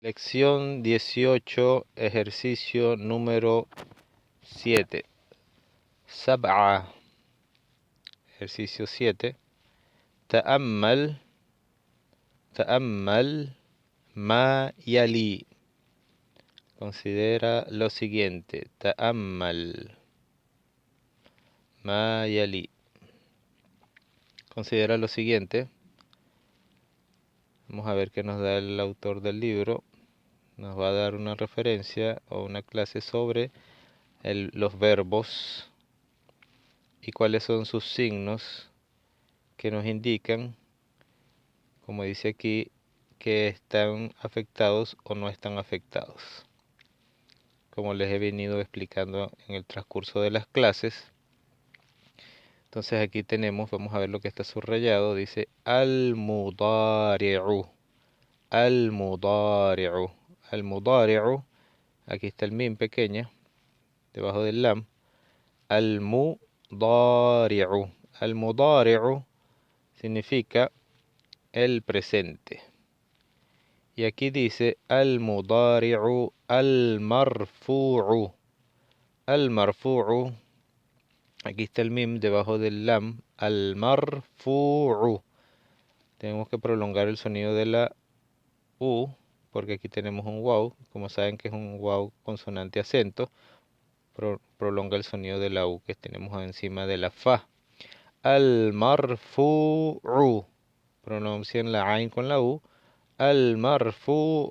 Lección 18, ejercicio número 7. Sab'a, ejercicio 7. Ta'ammal, ta'ammal ma yali. Considera lo siguiente. Ta'ammal ma yali. Considera lo siguiente. Vamos a ver qué nos da el autor del libro. Nos va a dar una referencia o una clase sobre los verbos y cuáles son sus signos que nos indican, como dice aquí, que están afectados o no están afectados. Como les he venido explicando en el transcurso de las clases. Entonces aquí tenemos, vamos a ver lo que está subrayado, dice al-mudari'u, al-mudari'u, al-mudari'u, aquí está el mim pequeña, debajo del lam, al-mudari'u, al-mudari'u significa el presente. Y aquí dice al-mudari'u al-marfu'u. Al-marfu'u, aquí está el mim debajo del lam, al-marfu'u. Tenemos que prolongar el sonido de la U, porque aquí tenemos un waw. Como saben que es un waw consonante acento, prolonga el sonido de la U que tenemos encima de la fa. Al-marfu'u. Pronuncian la ain con la U. Al-marfu'u.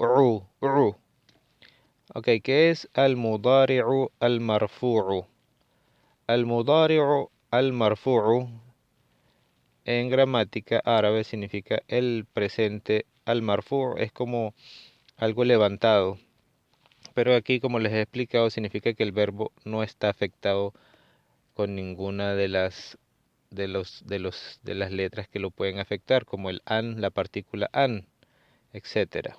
Ok, ¿qué es al-mudari'u al-marfu'u? Al-mudari'u al-marfu'u en gramática árabe significa el presente. Al-marfu' es como algo levantado. Pero aquí, como les he explicado, significa que el verbo no está afectado con ninguna de las letras que lo pueden afectar, como el an, la partícula an, etcétera.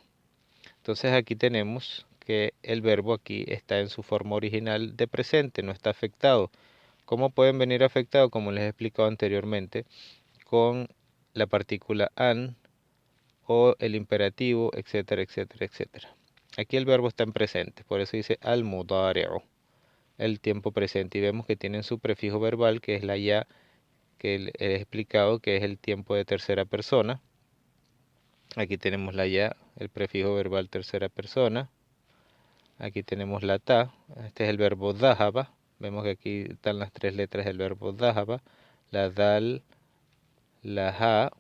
Entonces aquí tenemos que el verbo aquí está en su forma original de presente, no está afectado. ¿Cómo pueden venir afectados? Como les he explicado anteriormente, con la partícula an o el imperativo, etcétera, etcétera, etcétera. Aquí el verbo está en presente, por eso dice al-mudari'u, el tiempo presente. Y vemos que tienen su prefijo verbal, que es la ya, que he explicado que es el tiempo de tercera persona. Aquí tenemos la ya, el prefijo verbal tercera persona. Aquí tenemos la ta, este es el verbo dhahaba. Vemos que aquí están las tres letras del verbo dhahaba, la dal, la ha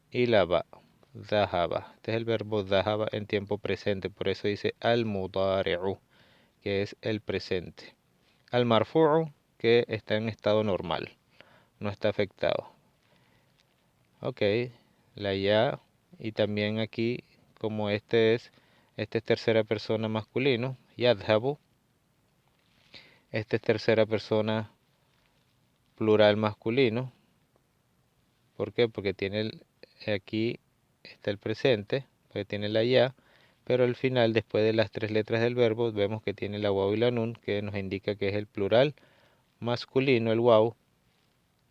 y la ba. Dhahaba. Este es el verbo dhahaba en tiempo presente, por eso dice al-mudari'u, que es el presente. Al-marfu'u, que está en estado normal, no está afectado. Ok, la ya, y también aquí, como este es tercera persona masculino, yadhabu. Este es tercera persona plural masculino. ¿Por qué? Porque tiene aquí está el presente, porque tiene la ya, pero al final, después de las tres letras del verbo, vemos que tiene la waw y la nun, que nos indica que es el plural masculino, el waw,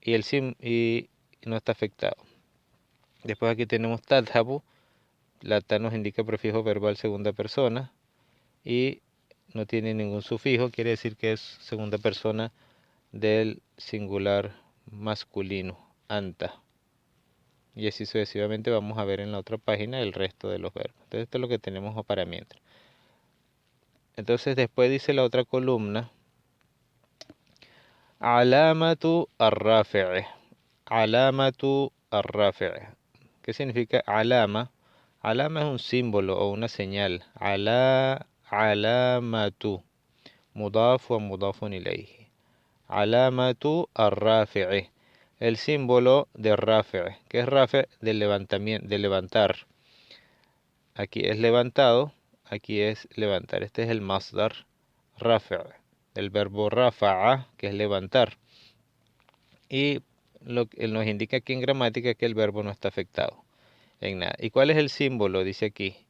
y el sim, y no está afectado. Después aquí tenemos tadhabu, la ta nos indica prefijo verbal segunda persona, y no tiene ningún sufijo, quiere decir que es segunda persona del singular masculino, anta. Y así sucesivamente vamos a ver en la otra página el resto de los verbos. Entonces esto es lo que tenemos para mientras. Entonces después dice la otra columna, alamatu arrafi'i. Alamatu arrafi'i. ¿Qué significa alama? Alama es un símbolo o una señal. Alamatu. Mudafu wa mudafun ilayhi. Alamatu arrafi'i. El símbolo de rafi'. ¿Qué es rafi'? De levantamiento, de levantar. Aquí es levantado, aquí es levantar. Este es el masdar rafi', el verbo rafa'a, que es levantar. Y lo que nos indica aquí en gramática que el verbo no está afectado en nada. ¿Y cuál es el símbolo? Dice aquí.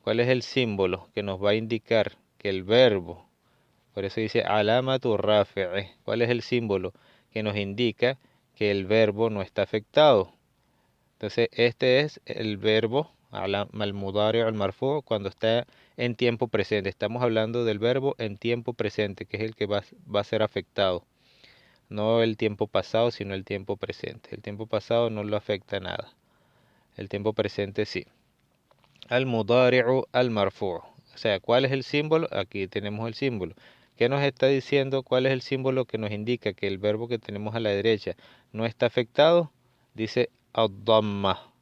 ¿Cuál es el símbolo que nos va a indicar que el verbo, por eso dice alamatu rafi'i? ¿Cuál es el símbolo que nos indica que el verbo no está afectado? Entonces este es el verbo al mudari' al marfu' cuando está en tiempo presente. Estamos hablando del verbo en tiempo presente, que es el que va a ser afectado. No el tiempo pasado, sino el tiempo presente. El tiempo pasado no lo afecta nada. El tiempo presente sí. Al mudari'u al marfu'. O sea, ¿cuál es el símbolo? Aquí tenemos el símbolo. ¿Qué nos está diciendo? ¿Cuál es el símbolo que nos indica que el verbo que tenemos a la derecha no está afectado? Dice ad-damma.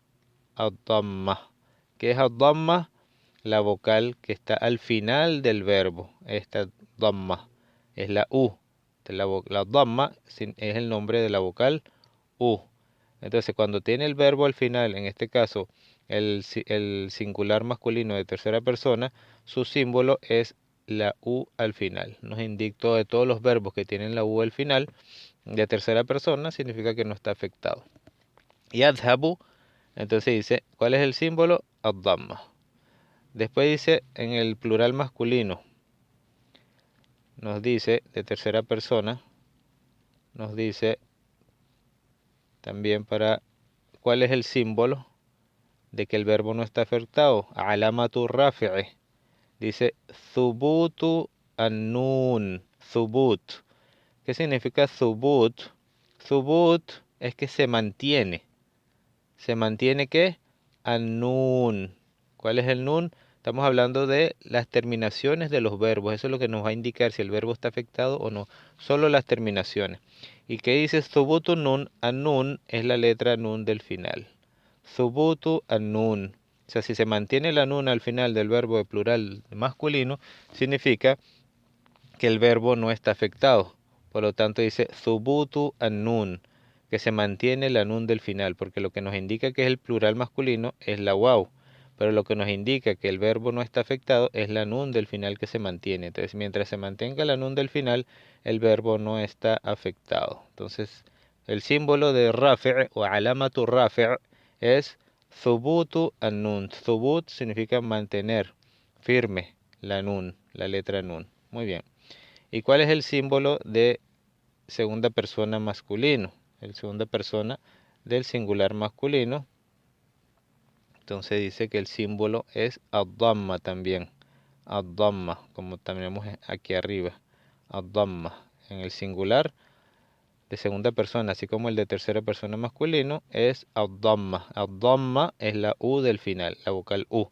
Ad-damma. ¿Qué es ad-damma? La vocal que está al final del verbo. Esta damma es la U. La damma es el nombre de la vocal U. Entonces, cuando tiene el verbo al final, en este caso el singular masculino de tercera persona, su símbolo es la U al final. Nos indica de todos los verbos que tienen la U al final de tercera persona, significa que no está afectado. Y adhabu, entonces dice, ¿cuál es el símbolo? Ad-damma. Después dice en el plural masculino, nos dice de tercera persona, nos dice también para cuál es el símbolo de que el verbo no está afectado. Alamatu rafi'i. Dice thubutu an-nun. Thubut. ¿Qué significa thubut? Thubut es que se mantiene. ¿Se mantiene qué? An-nun. ¿Cuál es el nun? Estamos hablando de las terminaciones de los verbos. Eso es lo que nos va a indicar si el verbo está afectado o no. Solo las terminaciones. ¿Y qué dice thubutu nun? An-nun es la letra nun del final. Thubutu an-nun. O sea, si se mantiene la nun al final del verbo de plural masculino, significa que el verbo no está afectado. Por lo tanto dice thubutu an-nun, que se mantiene la nun del final, porque lo que nos indica que es el plural masculino es la waw, pero lo que nos indica que el verbo no está afectado es la nun del final que se mantiene. Entonces, mientras se mantenga la nun del final, el verbo no está afectado. Entonces, el símbolo de rafi' o alamatu rafi' es thubutu an-nun. Thubut significa mantener firme la nun, la letra nun. Muy bien. ¿Y cuál es el símbolo de segunda persona masculino? El segunda persona del singular masculino. Entonces dice que el símbolo es ad-damma también. Ad-damma, como tenemos aquí arriba. Ad-damma. En el singular de segunda persona, así como el de tercera persona masculino, es ad-damma. Ad-damma es la U del final, la vocal U.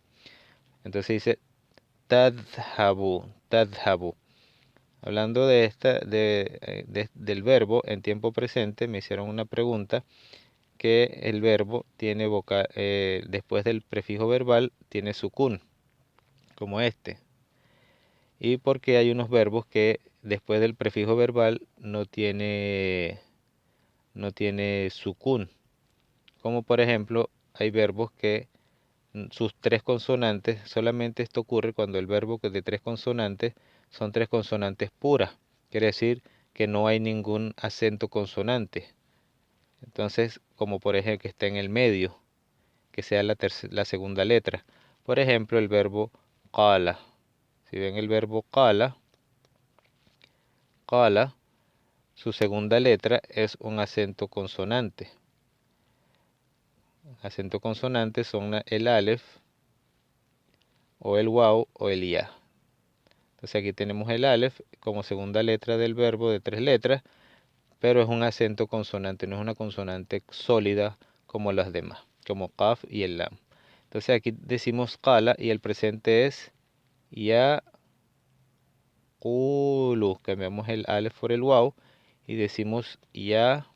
Entonces dice tadhabu, tadhabu. Hablando del verbo en tiempo presente, me hicieron una pregunta que el verbo tiene después del prefijo verbal tiene sukun, como este. Y porque hay unos verbos que después del prefijo verbal no tiene sukun. Como por ejemplo, hay verbos que sus tres consonantes, solamente esto ocurre cuando el verbo que de tres consonantes son tres consonantes puras. Quiere decir que no hay ningún acento consonante. Entonces, como por ejemplo que está en el medio, que sea la segunda letra. Por ejemplo, el verbo qala. Si ven el verbo qala, qala, su segunda letra es un acento consonante. Acento consonante son el alef, o el waw, o el ya. Entonces aquí tenemos el alef como segunda letra del verbo de tres letras, pero es un acento consonante, no es una consonante sólida como las demás, como qaf y el lam. Entonces aquí decimos qala y el presente es ya qulu, cambiamos el alef por el waw y decimos ya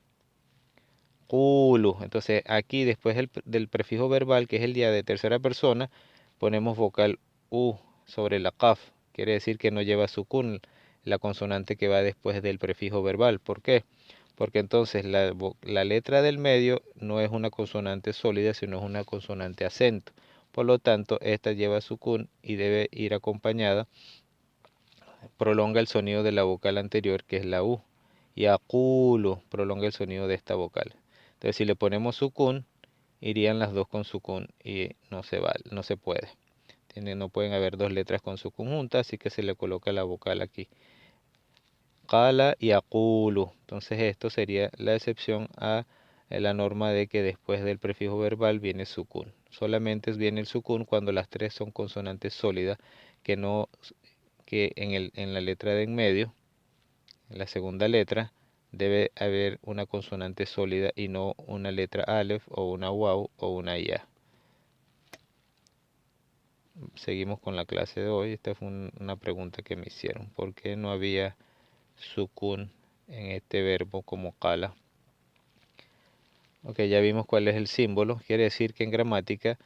qulu. Entonces aquí después del prefijo verbal, que es el ya de tercera persona, ponemos vocal u sobre la qaf. Quiere decir que no lleva sukun la consonante que va después del prefijo verbal. ¿Por qué? Porque entonces la letra del medio no es una consonante sólida, sino es una consonante acento. Por lo tanto, esta lleva sukun y debe ir acompañada, prolonga el sonido de la vocal anterior, que es la U. Y aqulu prolonga el sonido de esta vocal. Entonces, si le ponemos sukun, irían las dos con sukun y no se puede. No pueden haber dos letras con su conjunta, así que se le coloca la vocal aquí. Qala y aqulu. Entonces esto sería la excepción a es la norma de que después del prefijo verbal viene sukun. Solamente viene el sukun cuando las tres son consonantes sólidas, que no que en la letra de en medio, en la segunda letra, debe haber una consonante sólida y no una letra alef o una waw o una ya. Seguimos con la clase de hoy. Esta fue una pregunta que me hicieron. ¿Por qué no había sukun en este verbo como qala? Ok, ya vimos cuál es el símbolo. Quiere decir que en gramática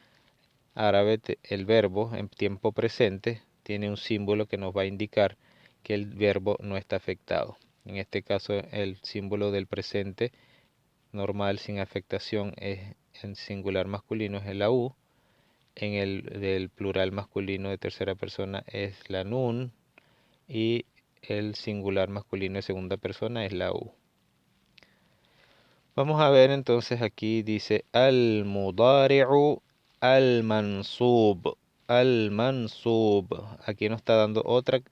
árabe el verbo en tiempo presente tiene un símbolo que nos va a indicar que el verbo no está afectado. En este caso el símbolo del presente normal sin afectación es en singular masculino es la U. En el del plural masculino de tercera persona es la nun y el singular masculino de segunda persona es la U. Vamos a ver entonces aquí dice al-mudari'u al-mansub. Al-mansub. Aquí nos está dando otra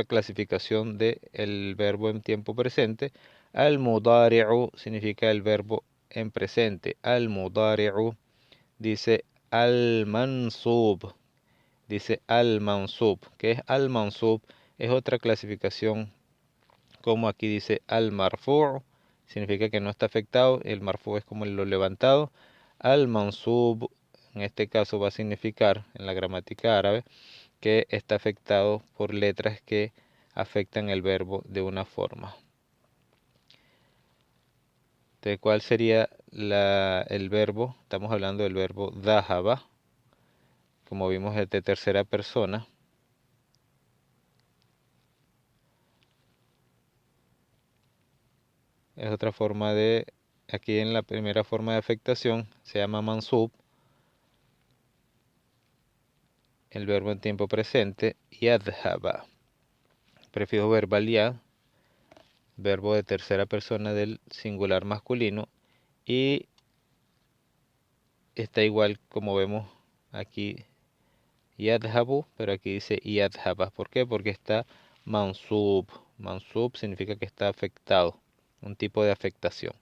clasificación del verbo en tiempo presente. Al-mudari'u significa el verbo en presente. Al-mudari'u dice al-mansub. Dice al-mansub. ¿Qué es al-mansub? Es otra clasificación como aquí dice al-marfu', significa que no está afectado, el marfu' es como lo levantado, al-mansub, en este caso va a significar, en la gramática árabe, que está afectado por letras que afectan el verbo de una forma. ¿De cuál sería el verbo? Estamos hablando del verbo dhahaba, como vimos es de tercera persona. Es otra forma aquí en la primera forma de afectación, se llama mansub, el verbo en tiempo presente, yadhaba, prefijo verbal ya, verbo de tercera persona del singular masculino, y está igual como vemos aquí yadhabu, pero aquí dice yadhaba. ¿Por qué? Porque está mansub. Mansub significa que está afectado, un tipo de afectación.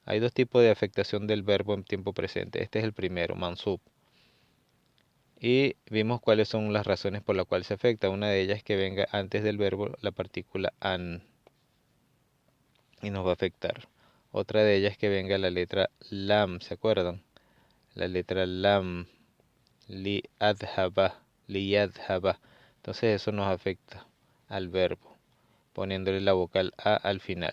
Hay dos tipos de afectación del verbo en tiempo presente. Este es el primero, mansub. Y vimos cuáles son las razones por las cuales se afecta. Una de ellas es que venga antes del verbo la partícula an y nos va a afectar. Otra de ellas es que venga la letra lam, ¿se acuerdan? La letra lam, li adhaba, li yadhaba. Entonces eso nos afecta al verbo, poniéndole la vocal a al final.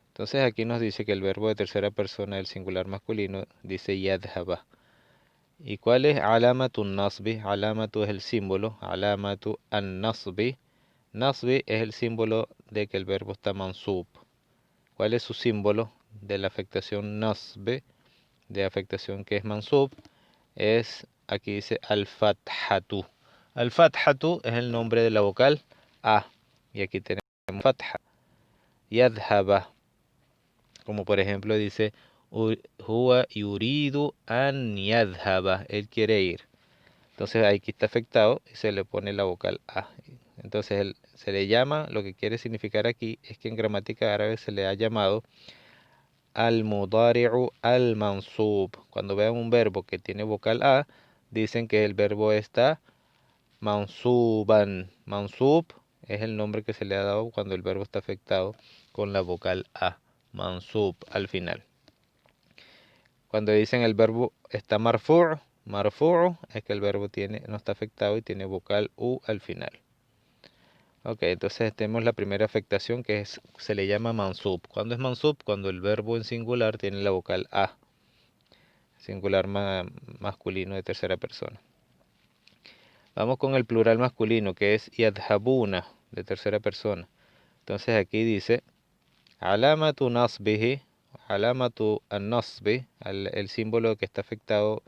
Entonces aquí nos dice que el verbo de tercera persona del singular masculino dice yadhaba. ¿Y cuál es alamatu nasbi? Alamatu es el símbolo, alamatu an nasbi. Nasbi es el símbolo de que el verbo está mansub. ¿Cuál es su símbolo de la afectación nasbe, de afectación que es mansub? Aquí dice al-fathatu. Al-fathatu es el nombre de la vocal a. Y aquí tenemos fatha. Yadhaba. Como por ejemplo dice huwa yuridu an yadhaba. Él quiere ir. Entonces aquí está afectado y se le pone la vocal a. Entonces se le llama, lo que quiere significar aquí es que en gramática árabe se le ha llamado al-mudari'u al-mansub. Cuando vean un verbo que tiene vocal a, dicen que el verbo está mansuban. Mansub es el nombre que se le ha dado cuando el verbo está afectado con la vocal a. Mansub al final. Cuando dicen el verbo está marfu', marfu' es que el verbo no está afectado y tiene vocal u al final. Ok, entonces tenemos la primera afectación que se le llama mansub. ¿Cuándo es mansub? Cuando el verbo en singular tiene la vocal a, singular masculino de tercera persona. Vamos con el plural masculino que es yadhabuna, de tercera persona. Entonces aquí dice alamatu nasbihi, alamatu an-nasbi, el símbolo que está afectado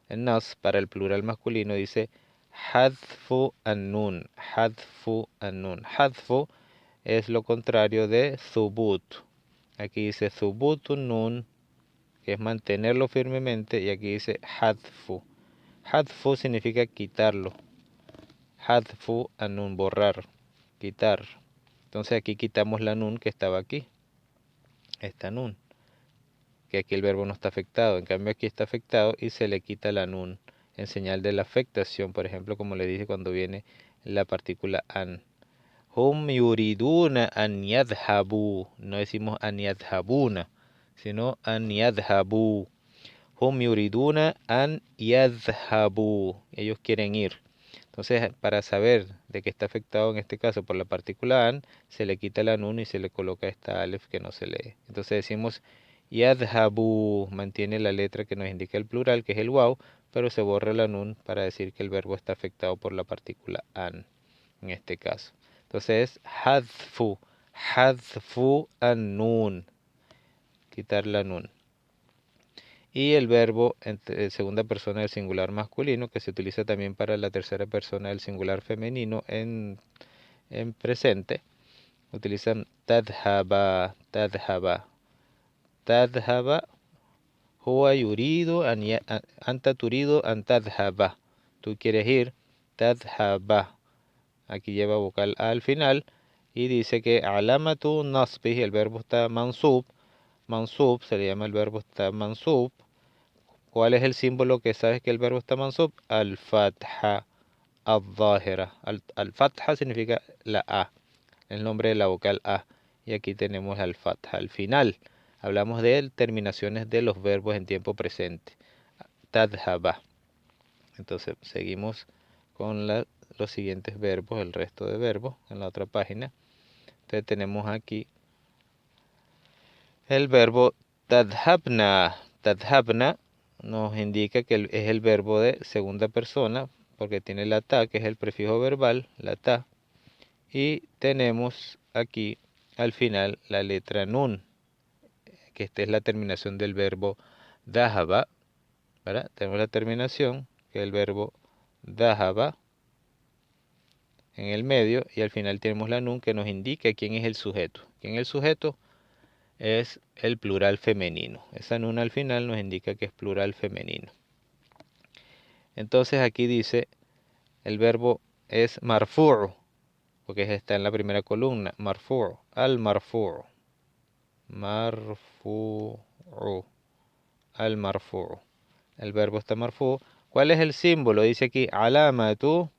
en nas para el plural masculino dice hadfu an-nun, hadfu an-nun. Hadfu es lo contrario de thubut. Aquí dice thubutun nun, que es mantenerlo firmemente, y aquí dice hadfu. Hadfu significa quitarlo. Hadfu an-nun, borrar, quitar. Entonces aquí quitamos la nun que estaba aquí, esta nun. porque aquí el verbo no está afectado. En cambio aquí está afectado y se le quita la nun en señal de la afectación, por ejemplo, como le dije cuando viene la partícula an. Hum yuriduna an yadhabu. No decimos an yadhabuna, sino an yadhabu. Hum yuriduna an yadhabu. Ellos quieren ir. Entonces, para saber de que está afectado en este caso por la partícula an, se le quita la nun y se le coloca esta alef que no se lee. Entonces decimos yadhabu, mantiene la letra que nos indica el plural, que es el waw, pero se borra la nun para decir que el verbo está afectado por la partícula an, en este caso. Entonces es hadfu an nun, quitar la nun. Y el verbo en segunda persona del singular masculino, que se utiliza también para la tercera persona del singular femenino en presente, utilizan tadhaba, tadhaba. Tadhaba, huwa yuridu anta turidu an tadhaba. Tú quieres ir, tadhaba. Aquí lleva vocal A al final y dice que alamatu nasbih, el verbo está mansub. Mansub, se le llama el verbo está mansub. ¿Cuál es el símbolo que sabes que el verbo está mansub? Al-fatha, al-zahira. Al-fatha significa la A, el nombre de la vocal A. Y aquí tenemos al-fatha. Al final, hablamos de terminaciones de los verbos en tiempo presente. Tadhaba. Entonces, seguimos con los siguientes verbos, el resto de verbos, en la otra página. Entonces, tenemos aquí el verbo tadhabna. Tadhabna nos indica que es el verbo de segunda persona, porque tiene la ta, que es el prefijo verbal, la ta. Y tenemos aquí al final la letra nun, que esta es la terminación del verbo dahaba, ¿verdad? Tenemos la terminación, que es el verbo dahaba, en el medio, y al final tenemos la nun, que nos indica quién es el sujeto. ¿Quién es el sujeto? Es el plural femenino. Esa nun al final nos indica que es plural femenino. Entonces aquí dice, el verbo es marfu'u, porque está en la primera columna, marfu'u, al marfu'u, marfu'u, al marfu'u. El verbo está marfu'u. ¿Cuál es el símbolo? Dice aquí, alamatu,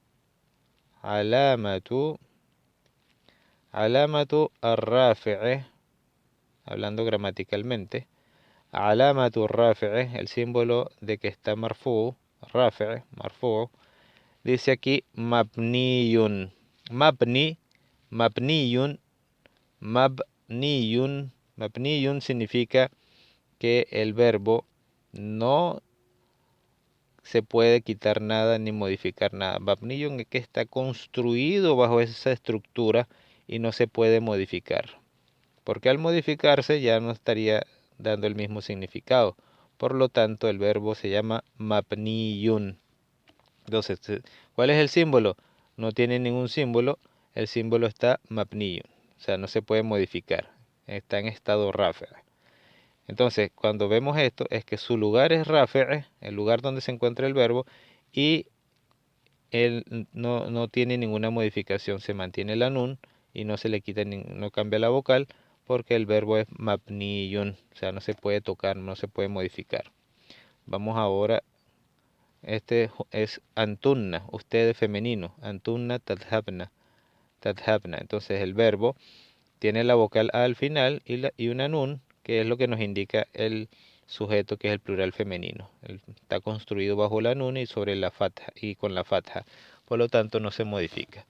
alamatu, alamatu ar-rafi'i, hablando gramaticalmente. Alamatu ar-rafi'i, el símbolo de que está marfu'u, rafi'i, marfu'u. Dice aquí mabniyun. Mabni, mabniyun, mabniyun. Mabniyun significa que el verbo no se puede quitar nada ni modificar nada. Mabniyun es que está construido bajo esa estructura y no se puede modificar. Porque al modificarse ya no estaría dando el mismo significado. Por lo tanto, el verbo se llama mabniyun. Entonces, ¿cuál es el símbolo? No tiene ningún símbolo. El símbolo está mabniyun. O sea, no se puede modificar. Está en estado rafi'. Entonces, cuando vemos esto, es que su lugar es rafi', el lugar donde se encuentra el verbo, y él no tiene ninguna modificación. Se mantiene la nun y no se le quita, no cambia la vocal, porque el verbo es mabniyun. O sea, no se puede tocar, no se puede modificar. Vamos ahora. Este es antunna, ustedes femenino, antunna tadhabna, tadhabna. Entonces el verbo tiene la vocal A al final y una nun, que es lo que nos indica el sujeto, que es el plural femenino. Está construido bajo la nun y sobre la fatha y con la fatha. Por lo tanto no se modifica.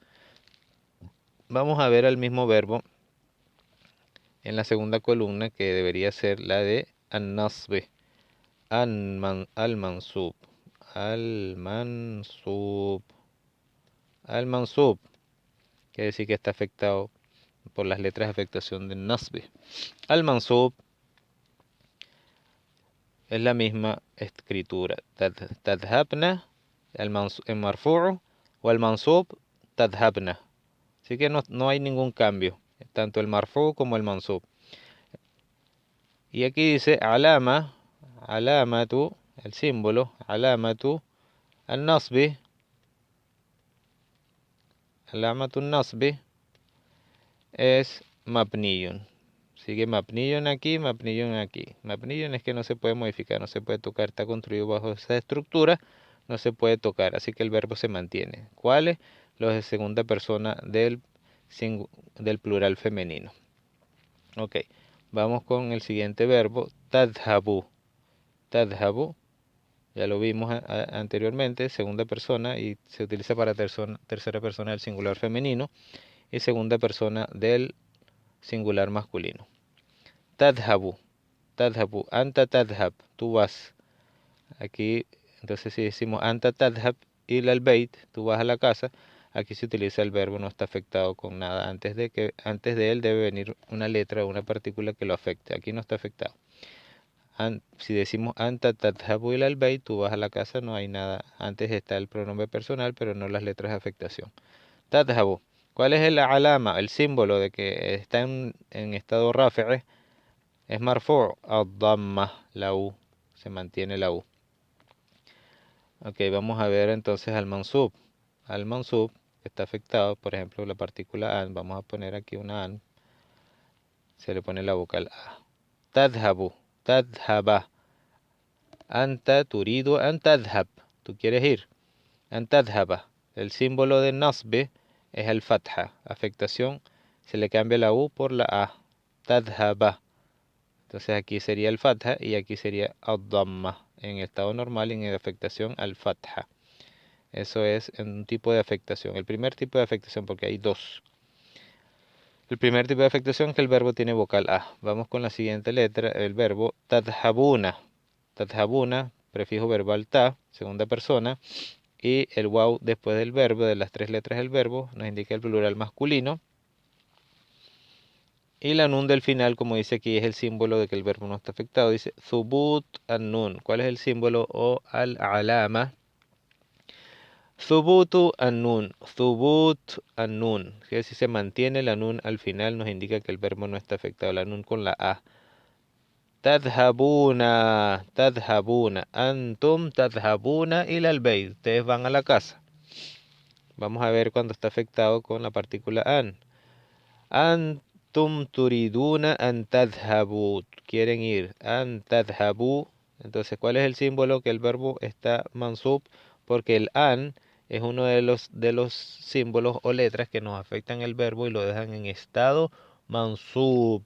Vamos a ver al mismo verbo en la segunda columna, que debería ser la de an-nasb, al-mansub. Al-mansub. Al-mansub quiere decir que está afectado por las letras de afectación de nasb. Al-mansub es la misma escritura. Tadhabna, el marfu'u, o al-mansub, tadhabna. Así que no hay ningún cambio, tanto el marfu'u como el mansub. Y aquí dice alama, alamatu, el símbolo, alamatu, al-nasbi, alamatu al-nasbi es mabniyun. Sigue mabniyun aquí, mabniyun aquí. Mabniyun es que no se puede modificar, no se puede tocar, está construido bajo esa estructura, no se puede tocar, así que el verbo se mantiene. ¿Cuáles? Los de segunda persona del plural femenino. Ok, vamos con el siguiente verbo, tadhabu. Tadhabu, ya lo vimos anteriormente, segunda persona y se utiliza para tercera persona del singular femenino y segunda persona del singular masculino. Tadhabu, tadhabu, anta tadhab, tú vas. Aquí, entonces si decimos anta tadhab ila al bait, tú vas a la casa, aquí se utiliza el verbo, no está afectado con nada. Antes de él debe venir una letra o una partícula que lo afecte. Aquí no está afectado. Si decimos anta tadhabu ila al bait, tú vas a la casa, no hay nada. Antes está el pronombre personal, pero no las letras de afectación. Tadhabu. ¿Cuál es el alama, el símbolo de que está en estado rafi'i? Es marfu', ad-damma, la U. Se mantiene la U. Ok, vamos a ver entonces al mansub. Al mansub está afectado, por ejemplo, la partícula an. Vamos a poner aquí una an. Se le pone la vocal a. Tadhabu, tadhaba. Anta turidu an tadhab. Tú quieres ir. An tadhaba. El símbolo de nasbe es el fatha. Afectación, se le cambia la U por la A. Tadhaba. Entonces aquí sería el fatha y aquí sería ad-damma. En estado normal y en afectación al fatha. Eso es un tipo de afectación. El primer tipo de afectación, porque hay dos. El primer tipo de afectación es que el verbo tiene vocal A. Vamos con la siguiente letra, el verbo tadhabuna. Tadhabuna, prefijo verbal ta, segunda persona, y el waw después del verbo, de las tres letras del verbo, nos indica el plural masculino. Y la nun del final, como dice aquí, es el símbolo de que el verbo no está afectado. Dice thubut an-nun. ¿Cuál es el símbolo o al-alama? Thubutu an-nun. Thubut an-nun. Que si se mantiene la nun al final nos indica que el verbo no está afectado. La nun con la A. Tadhabuna. Tadhabuna. Antum tadhabuna ila al-bayt. Ustedes van a la casa. Vamos a ver cuando está afectado con la partícula an. Antum turiduna an tadhabu. Quieren ir. An tadhabu. Entonces, ¿cuál es el símbolo que el verbo está mansub? Porque el an es uno de los símbolos o letras que nos afectan el verbo y lo dejan en estado mansub.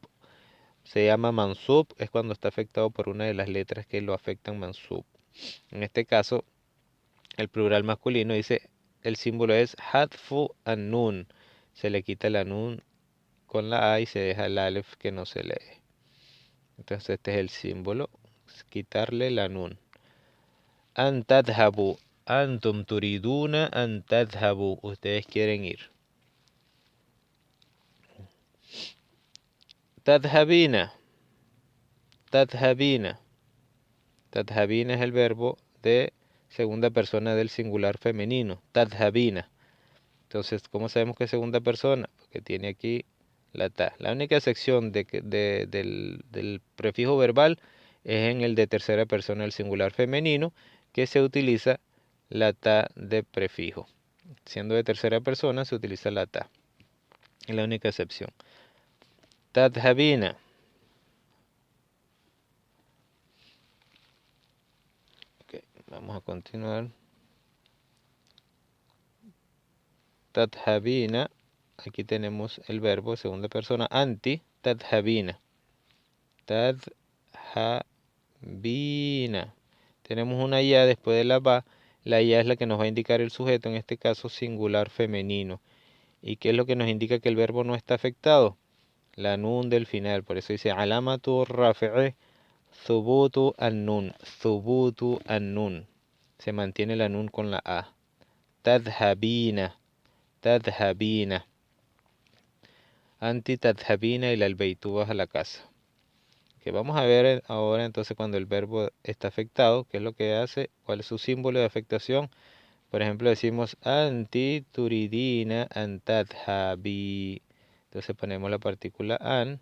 Se llama mansub, es cuando está afectado por una de las letras que lo afectan mansub. En este caso, el plural masculino dice, el símbolo es hadfu an-nun. Se le quita la nun con la A y se deja el alef que no se lee. Entonces este es el símbolo, es quitarle la nun. An tadhabu. Antum turiduna an tadhabu. Ustedes quieren ir. Tadhabina. Tadhabina. Tadhabina es el verbo de segunda persona del singular femenino. Tadhabina. Entonces, ¿cómo sabemos que es segunda persona? Porque tiene aquí la ta. La única excepción del prefijo verbal es en el de tercera persona del singular femenino, que se utiliza la ta de prefijo. Siendo de tercera persona, se utiliza la ta. Es la única excepción. Tadhabina. Okay, vamos a continuar. Tadhabina. Aquí tenemos el verbo segunda persona. Anti. Tadhabina. Tadhabina. Tenemos una ya después de la ba. La ya es la que nos va a indicar el sujeto, en este caso singular femenino. ¿Y qué es lo que nos indica que el verbo no está afectado? La nun del final. Por eso dice alamatu rafi'i thubutu an-nun. Thubutu an-nun. Se mantiene la nun con la A. Tadhabina. Tadhabina. Anti tadhabina ila al-bayt. Tú vas a la casa. Que vamos a ver ahora entonces cuando el verbo está afectado, qué es lo que hace, cuál es su símbolo de afectación. Por ejemplo, decimos anti turidina an tadhabi. Entonces ponemos la partícula an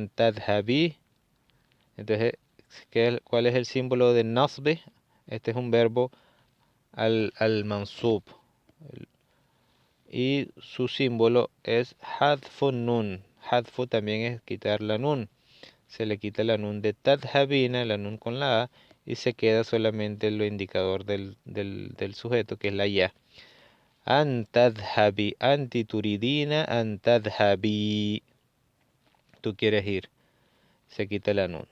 tadhabi. Entonces, ¿cuál es el símbolo de nasbe? Este es un verbo al mansub. Y su símbolo es hadfun nun. Hadfu también es quitar la nun. Se le quita la nun de tadhabina, la nun con la A, y se queda solamente lo indicador del sujeto, que es la ya. An tadhabi, anti turidina, an tadhabi. Tú quieres ir. Se quita la nun.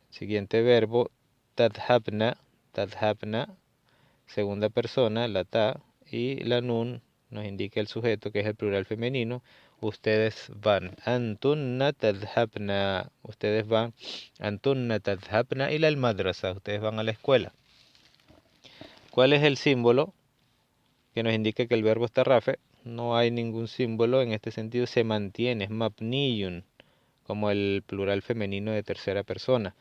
Siguiente verbo, tadhabna, tadhabna, segunda persona, la ta, y la nun nos indica el sujeto, que es el plural femenino. Ustedes van. Antunna tadhabna. Ustedes van. Antunna tadhabna ila al madrasa. Ustedes van a la escuela. ¿Cuál es el símbolo que nos indica que el verbo está rafe? No hay ningún símbolo en este sentido. Se mantiene. Es mabniyun, como el plural femenino de tercera persona.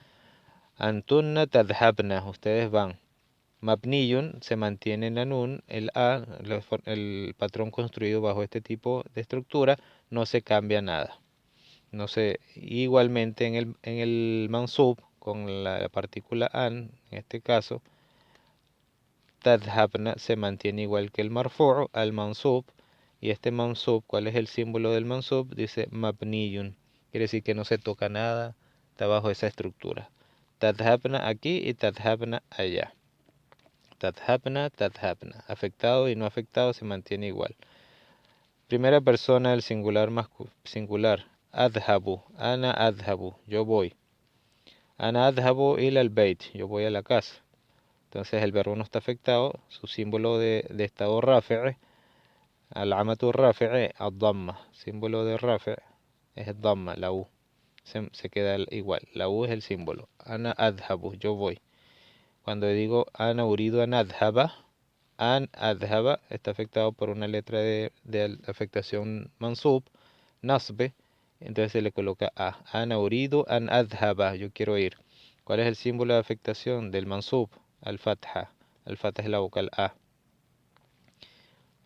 Antunna tadhabna. Ustedes van. Mabniyun se mantiene en la nun, el a, el patrón construido bajo este tipo de estructura, no se cambia nada. No se, igualmente en el mansub, con la partícula an, en este caso, tadhabna se mantiene igual que el marfu' al mansub, y este mansub, ¿cuál es el símbolo del mansub? Dice mabniyun, quiere decir que no se toca nada, está bajo esa estructura. Tadhabna aquí y tadhabna allá. Tadhabna, tadhabna. Afectado y no afectado se mantiene igual. Primera persona del singular singular. Adhabu. Ana adhabu. Yo voy. Ana adhabu ila al bayt. Yo voy a la casa. Entonces el verbo no está afectado. Su símbolo de estado rafi'. Al-amatu rafi' ad-damma. Símbolo de rafi' es damma, la U. Se queda igual. La U es el símbolo. Ana adhabu. Yo voy. Cuando digo ana uridu an adhaba, an adhaba está afectado por una letra de afectación mansub, nasbe, entonces se le coloca a. Ana uridu an adhaba, yo quiero ir. ¿Cuál es el símbolo de afectación del mansub? Al-fatha. Al-fatha es la vocal a.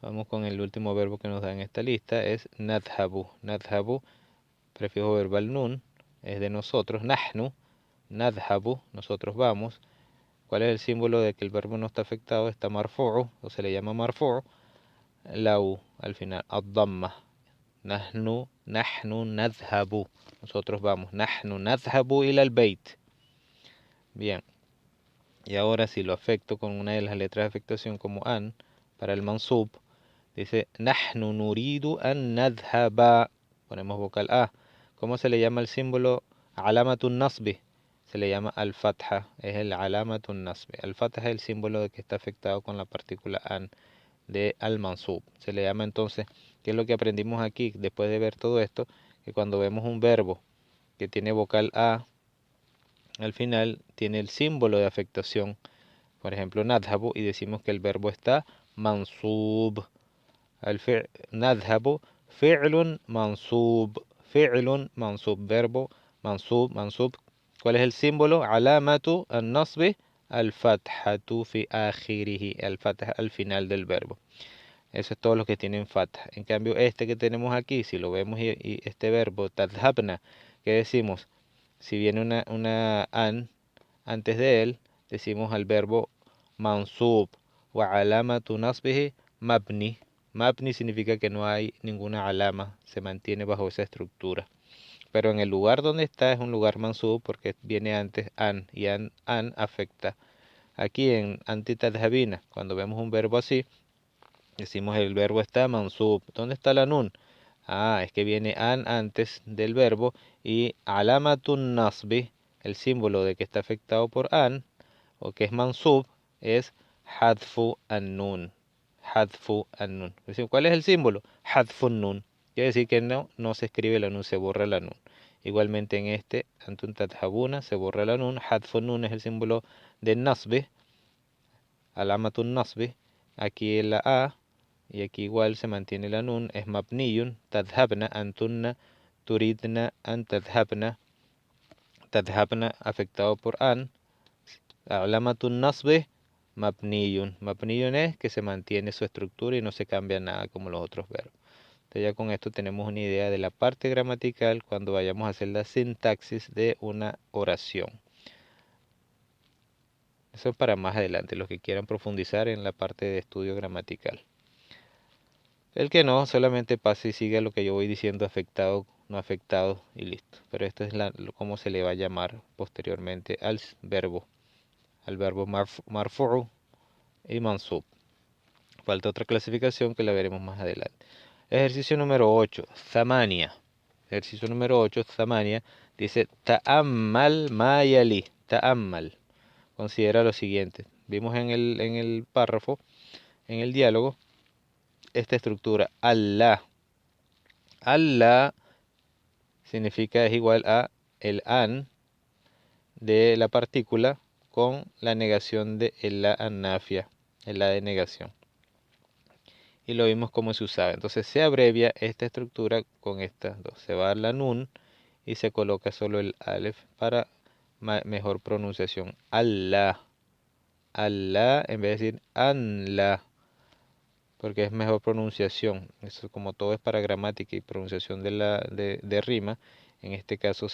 Vamos con el último verbo que nos da en esta lista, es nadhabu. Nadhabu, prefijo verbal nun, es de nosotros. Nahnu, nadhabu, nosotros vamos. ¿Cuál es el símbolo de que el verbo no está afectado? Está marfu'u, o se le llama marfu'u, la U al final, ad-damma. Nahnu nadhabu. Nosotros vamos. Nahnu nadhabu ila al bayt. Bien. Y ahora si lo afecto con una de las letras de afectación como an, para el mansub, dice nahnu nuridu an nadhaba. Ponemos vocal A. ¿Cómo se le llama el símbolo? Alamatun nasbi. Se le llama al-fatha. Es el alamatun nasbi. Al-fatha es el símbolo de que está afectado con la partícula an de al-mansub. Se le llama entonces, ¿qué es lo que aprendimos aquí después de ver todo esto? Que cuando vemos un verbo que tiene vocal A, al final tiene el símbolo de afectación. Por ejemplo, nadhabu, y decimos que el verbo está mansub. nadhabu, fi'lun mansub. Fi'lun mansub. Verbo mansub, mansub. ¿Cuál es el símbolo? Alamatu an-nasbi al-fathatu fi akhirihi. Al-fatha al final del verbo. Eso es todo lo que tienen fatha. En cambio, este que tenemos aquí, si lo vemos y este verbo, tadhabna, ¿qué decimos? Si viene una an antes de él, decimos al verbo mansub. Wa alamatu nasbihi mabni. Mabni significa que no hay ninguna alama, se mantiene bajo esa estructura. Pero en el lugar donde está es un lugar mansub porque viene antes an y an afecta. Aquí en antitadhabina, cuando vemos un verbo así, decimos el verbo está mansub. ¿Dónde está la nun? Ah, es que viene an antes del verbo y alamatun nasbi, el símbolo de que está afectado por an o que es mansub, es hadfu an-nun. Hadfu an-nun. ¿Cuál es el símbolo? Hadfu nun. Quiere decir que no se escribe la nun, se borra la nun. Igualmente en este, antun tadhabuna, se borra la nun. Hadfu nun es el símbolo de nasbi, alamatun nasbi. Aquí la a y aquí igual se mantiene la nun, es mabniyun, tadhabna, antunna, turidna, an tadhabna, tadhabna afectado por an, alamatun nasbe, mabniyun. Mabniyun es que se mantiene su estructura y no se cambia nada como los otros verbos. Entonces ya con esto tenemos una idea de la parte gramatical cuando vayamos a hacer la sintaxis de una oración. Eso es para más adelante, los que quieran profundizar en la parte de estudio gramatical. El que no, solamente pase y siga lo que yo voy diciendo, afectado, no afectado y listo. Pero esto es cómo se le va a llamar posteriormente al verbo marfu'u y mansub. Falta otra clasificación que la veremos más adelante. Ejercicio número 8, Zamania. Ejercicio número 8, Zamania, dice Ta'ammal ma yali. Ta'ammal. Considera lo siguiente. Vimos en el párrafo, en el diálogo, esta estructura. Allah. Allah significa es igual a el an de la partícula con la negación de el la annafia, el la de negación. Y lo vimos cómo se usaba. Entonces se abrevia esta estructura con estas dos. Se va a la nun y se coloca solo el alef para mejor pronunciación. Allah. Allah en vez de decir anla, porque es mejor pronunciación. Eso como todo es para gramática y pronunciación de rima. En este caso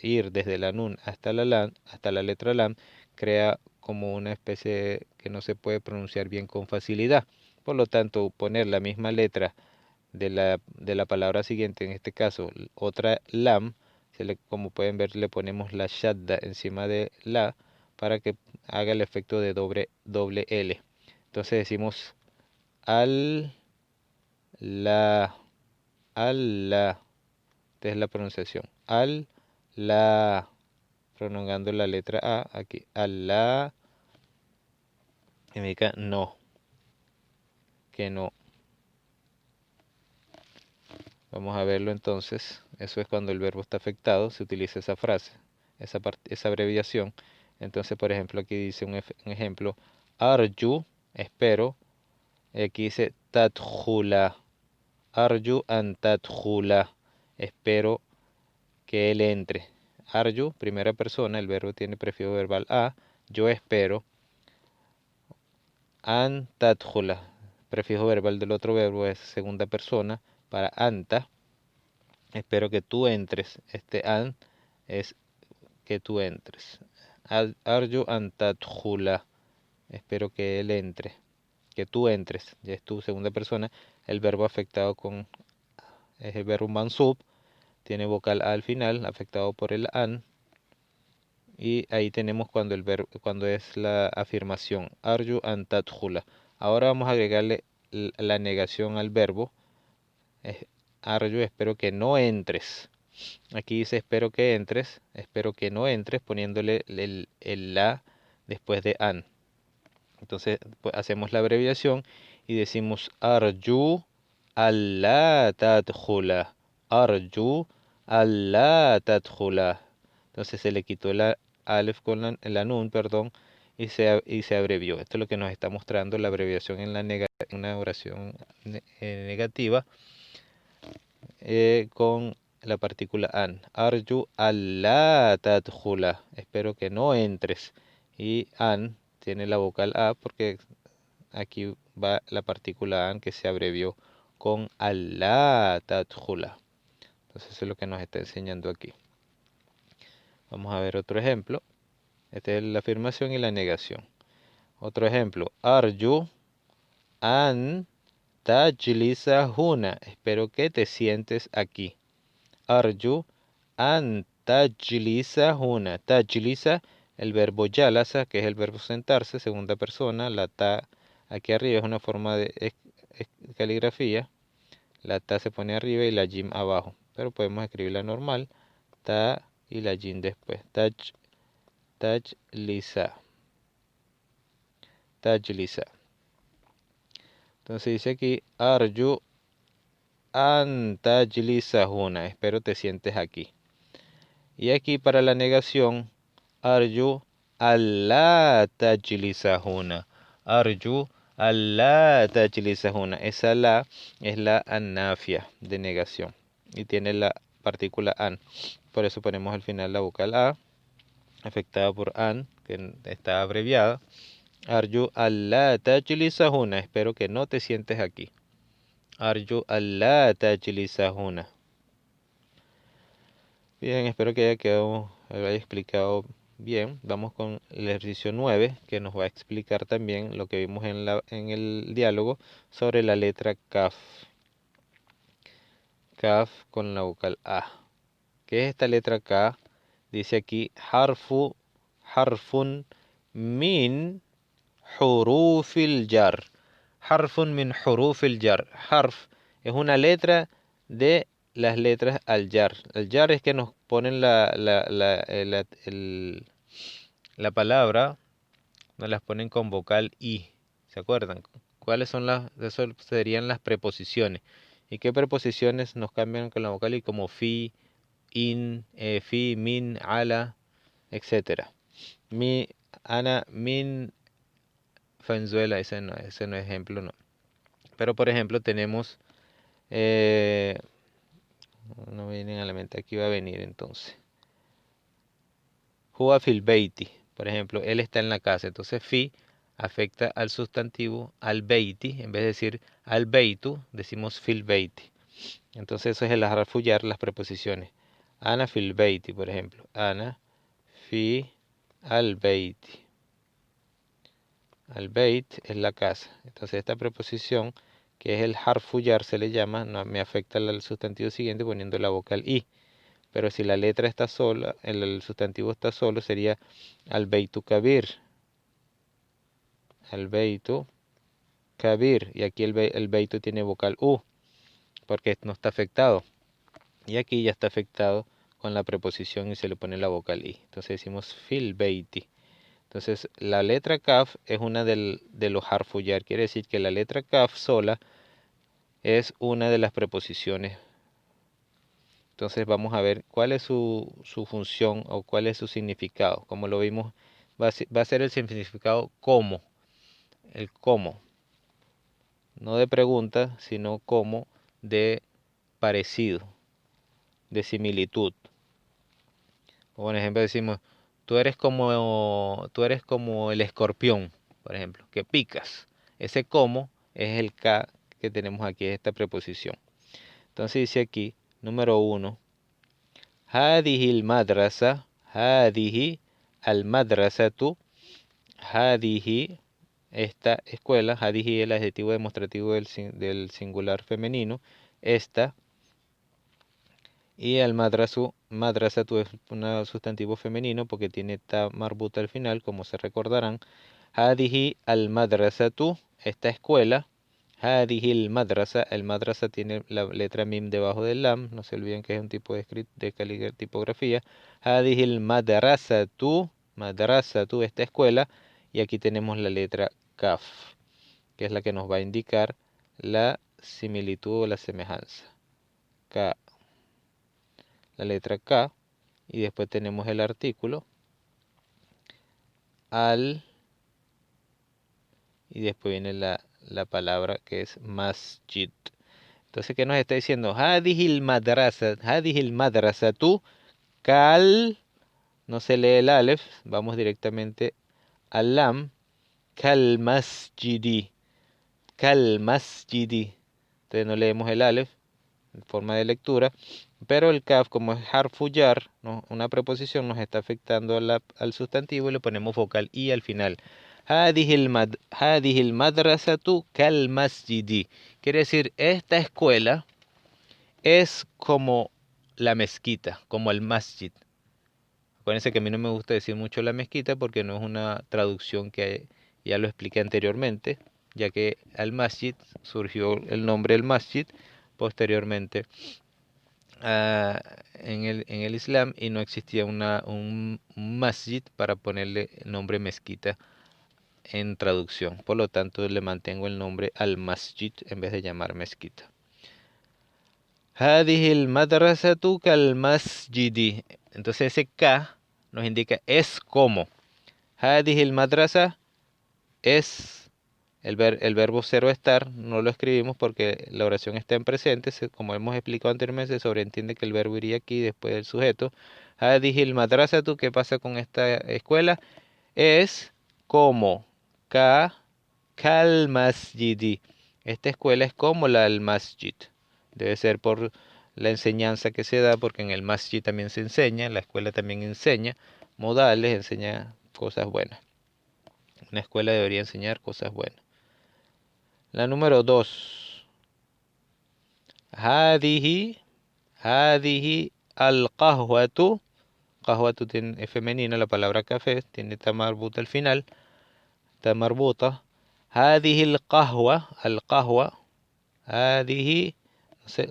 ir desde la nun hasta la lam, hasta la letra lam, crea como una especie que no se puede pronunciar bien con facilidad. Por lo tanto, poner la misma letra de la palabra siguiente, en este caso otra lam, como pueden ver le ponemos la shadda encima de la para que haga el efecto de doble L. Entonces decimos al la, al la. Esta es la pronunciación. Al la, pronunciando la letra A aquí. Al la, significa no, que no. Vamos a verlo entonces. Eso es cuando el verbo está afectado, se utiliza esa frase, esa abreviación. Entonces, por ejemplo, aquí dice un ejemplo. Arju, espero. Y aquí dice tadjula. Arju an tadjula. Espero que él entre. Arju, primera persona, el verbo tiene prefijo verbal a. Yo espero. An tadjula. Prefijo verbal del otro verbo es segunda persona para anta. Espero que tú entres. Este an es que tú entres. Arju an tadjula. Espero que él entre. Que tú entres. Ya es tu segunda persona. El verbo afectado es el verbo mansub. Tiene vocal a al final, afectado por el an. Y ahí tenemos cuando es la afirmación. Arju an tadjula. Ahora vamos a agregarle la negación al verbo. Arju, espero que no entres. Aquí dice espero que entres, espero que no entres, poniéndole el la después de an. Entonces pues, hacemos la abreviación y decimos arju alla tadjula. Arju alla tadjula. Entonces se le quitó la alef con la nun, perdón, y se abrevió. Esto es lo que nos está mostrando la abreviación en una oración negativa con la partícula an. Arju alla tadjula. Espero que no entres. Y an tiene la vocal a porque aquí va la partícula an que se abrevió con alla tadjula. Entonces eso es lo que nos está enseñando aquí. Vamos a ver otro ejemplo. Esta es la afirmación y la negación. Otro ejemplo. Arju an tajlisa huna. Espero que te sientes aquí. Arju an tajlisa huna. Tajlisa, el verbo yalasa, que es el verbo sentarse, segunda persona. La ta aquí arriba es una forma de caligrafía. La ta se pone arriba y la jim abajo. Pero podemos escribirla normal. Ta y la jim después. Tajlisa. Tajlisa. Entonces dice aquí, Arju an tajlisa huna. Espero te sientes aquí. Y aquí para la negación, Arju alla tajlisa huna. Arju alla tajlisa huna. Esa la es la annafia de negación. Y tiene la partícula an. Por eso ponemos al final la vocal a, afectada por an, que está abreviada. Arju alla tajlisa huna. Espero que no te sientes aquí. Arju alla tajlisa huna. Bien, espero que haya explicado Bien, vamos con el ejercicio 9, que nos va a explicar también lo que vimos en el diálogo sobre la letra kaf. Kaf con la vocal A. ¿Qué es esta letra K? Dice aquí, harfun min hurufil jar. Harfun min hurufil jar. Harf es una letra de las letras al jar. El jar es que nos ponen la palabra, nos las ponen con vocal I. ¿Se acuerdan? ¿Cuáles son eso serían las preposiciones? ¿Y qué preposiciones nos cambian con la vocal I? Como fi, in, fi, min, ala, etcétera. Mi, ana, min, Venezuela, ese no es ejemplo, no. Pero por ejemplo tenemos, eh, no me vienen a la mente, aquí va a venir entonces. Huwa fil beiti, por ejemplo, él está en la casa. Entonces fi afecta al sustantivo al beiti, en vez de decir al beitu, decimos fil beiti. Entonces eso es el harfuyar, las preposiciones. Ana fil beiti, por ejemplo. Ana fi al beiti. Al beit es la casa. Entonces esta preposición, que es el harfuyar, se le llama, no, me afecta al sustantivo siguiente poniendo la vocal i. Pero si la letra está sola, el sustantivo está solo, sería al beitu kabir. Al beitu kabir. Y aquí el beitu tiene vocal u, porque no está afectado. Y aquí ya está afectado con la preposición y se le pone la vocal i. Entonces decimos fil beiti. Entonces, la letra kaf es una de los harfuyar. Quiere decir que la letra kaf sola es una de las preposiciones. Entonces, vamos a ver cuál es su función o cuál es su significado. Como lo vimos, va a ser el significado como. El como. No de pregunta, sino como de parecido, de similitud. Por ejemplo, decimos, tú eres como el escorpión, por ejemplo, que picas. Ese como es el K que tenemos aquí, esta preposición. Entonces dice aquí, número 1, Hadihil madrasa, hadihi al madrasatu, hadihi, esta escuela, hadihi el adjetivo demostrativo del singular femenino, esta. Y al madrasatu es un sustantivo femenino porque tiene ta marbuta al final, como se recordarán. Hadihi al madrasatu, esta escuela. Hadihi el madrasa tiene la letra mim debajo del lam, no se olviden que es un tipo de tipografía. Hadihi el madrasatu, esta escuela. Y aquí tenemos la letra kaf, que es la que nos va a indicar la similitud o la semejanza. Ka, la letra K, y después tenemos el artículo al, y después viene la palabra que es masjid. Entonces, ¿qué nos está diciendo? Hadihil madrasatu kal, no se lee el alef, vamos directamente al lam, kal masjidi, kal masjidi. Entonces no leemos el alef en forma de lectura, pero el kaf, como es harfuyar, ¿no? Una preposición, nos está afectando al sustantivo y le ponemos vocal i al final. Hadihil madrasatu kal masjidi. Quiere decir, esta escuela es como la mezquita, como el masjid. Acuérdense que a mí no me gusta decir mucho la mezquita porque no es una traducción que ya lo expliqué anteriormente, ya que al masjid surgió el nombre del masjid posteriormente en el Islam y no existía un masjid para ponerle el nombre mezquita en traducción. Por lo tanto, le mantengo el nombre al masjid en vez de llamar mezquita. Hadihil madrasatu kal masjidi. Entonces ese K nos indica es como. Hadihil madrasa es el verbo cero estar, no lo escribimos porque la oración está en presente, como hemos explicado anteriormente, se sobreentiende que el verbo iría aquí después del sujeto. Hadihil madrasatu, ¿qué pasa con esta escuela? Es como kal masjidi. Esta escuela es como la del masjid. Debe ser por la enseñanza que se da, porque en el masjid también se enseña, la escuela también enseña modales, enseña cosas buenas. Una escuela debería enseñar cosas buenas. La número 2. Hadihi al-qahwatu. Qahwatu es femenina, la palabra café, tiene ta marbuta al final. Ta marbuta. Hadihi al-qahwa. Hadihi,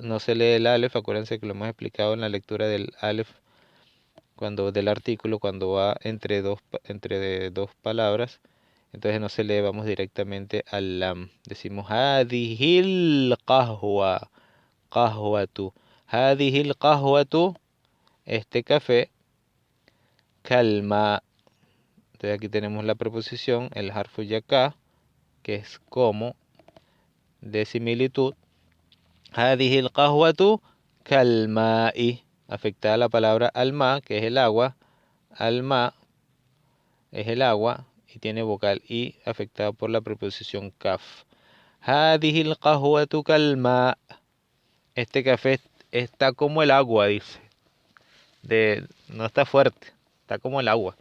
no se lee el alef, acuérdense que lo hemos explicado en la lectura del alef, del artículo, cuando va entre dos palabras, entonces no se lee, vamos directamente al lam. Decimos hadihil qahwa, qahwatu. Hadihil qahwatu, este café, calma. Entonces aquí tenemos la preposición, el harfu yaka, que es como, de similitud. Hadihil qahwatu kalma'i. Afectada la palabra alma, que es el agua. Alma es el agua y tiene vocal I afectada por la preposición kaf. Hadihil qahwatu kalma. Este café está como el agua, dice. No está fuerte, está como el agua.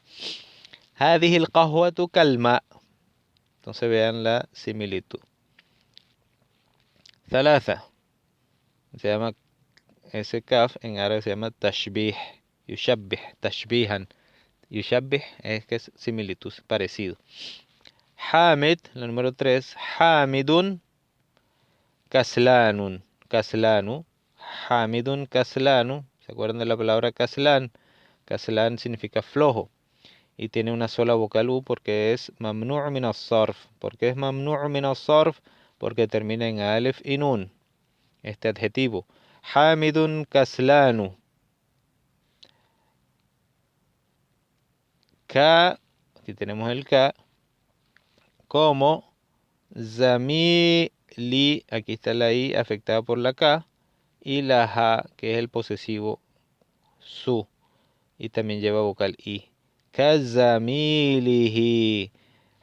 Hadihil qahwatu kalma. Entonces vean la similitud. Thalatha. Se llama ese kaf en árabe se llama tashbih. Yushabbih, tashbihan. Yushabbih es que es similitud, parecido. Hamid, la número 3. Hamidun kaslanun. Kaslanu. Hamidun kaslanu. ¿Se acuerdan de la palabra kaslan? Kaslan significa flojo. Y tiene una sola vocal U porque es mamnu' min as-sarf. ¿Por qué es mamnu' min as-sarf? Porque termina en alef y nun. Este adjetivo. Hamidun kaslanu. Ka, aquí tenemos el ka, como zamili, aquí está la i afectada por la k, y la ja, que es el posesivo su, y también lleva vocal i. Kazamilihi.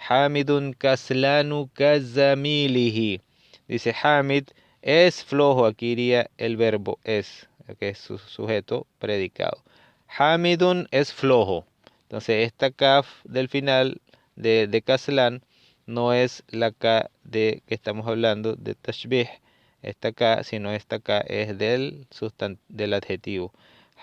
Hamidun kaslanu kazamilihi. Dice Hamid es flojo, aquí iría el verbo es, que es su sujeto predicado. Hamidun es flojo. Entonces esta kaf del final de kaslan no es la K que estamos hablando de tashbih, esta K, sino esta K es del adjetivo.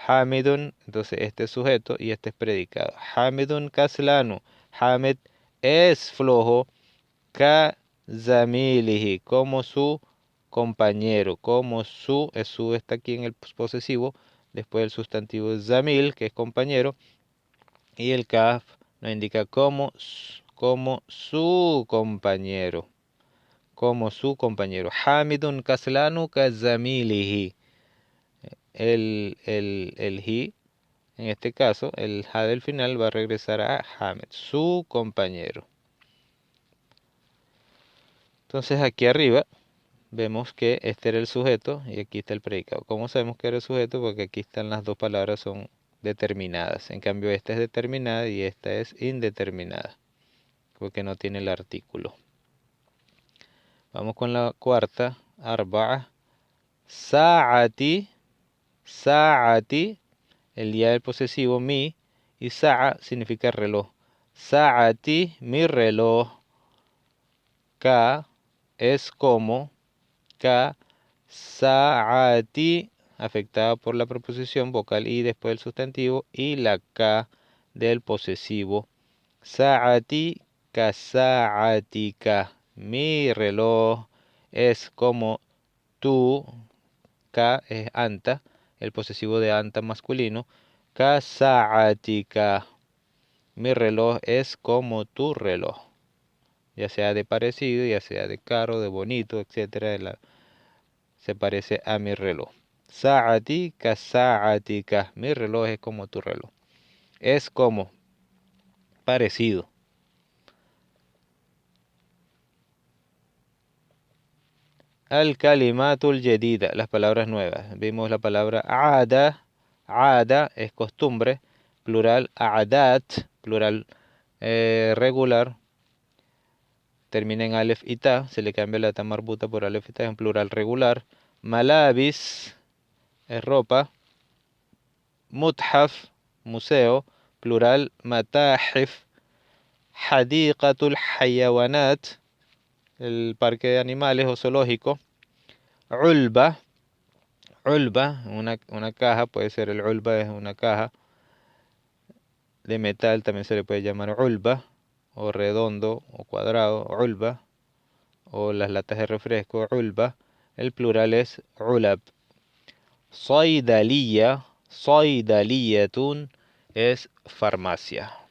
Hamidun, entonces este es sujeto y este es predicado. Hamidun kaslanu. Hamid es flojo, ka zamilihi, como su compañero, como su está aquí en el posesivo, después el sustantivo zamil, que es compañero, y el kaf nos indica como su compañero. Como su compañero. Hamidun kaslanu kazamilihi. El hi, en este caso, el ha del final va a regresar a Hamid, su compañero. Entonces aquí arriba vemos que este era el sujeto y aquí está el predicado. ¿Cómo sabemos que era el sujeto? Porque aquí están las dos palabras, son determinadas. En cambio esta es determinada y esta es indeterminada, porque no tiene el artículo. Vamos con la cuarta. Arba'a. Sa'ati. Sa'ati. El día del posesivo mi. Y sa'a significa reloj. Sa'ati, mi reloj. Ka es como. Ka sa'ati, afectada por la preposición vocal y después el sustantivo. Y la ka del posesivo. Sa'ati ka sa'atika. Mi reloj es como tú, ka es anta, el posesivo de anta masculino, ka sa'atika. Mi reloj es como tu reloj, ya sea de parecido, ya sea de caro, de bonito, etcétera, se parece a mi reloj. Sa'ati ka sa'atika. Mi reloj es como tu reloj. Es como, parecido. Al-kalimatul jadida, las palabras nuevas. Vimos la palabra aada. Aada es costumbre, plural aadat, plural regular. Termina en alef y ta, se le cambia la ta marbuta por alef y ta, en plural regular. Malabis es ropa. Muthaf, museo. plural matahif. Hadiqatul hayawanat, el parque de animales o zoológico. Ulba, una caja, puede ser el ulba, es una caja de metal, también se le puede llamar ulba, o redondo o cuadrado, ulba, o las latas de refresco, ulba. El plural es ulab. Saidaliya, saidaliyatun es farmacia.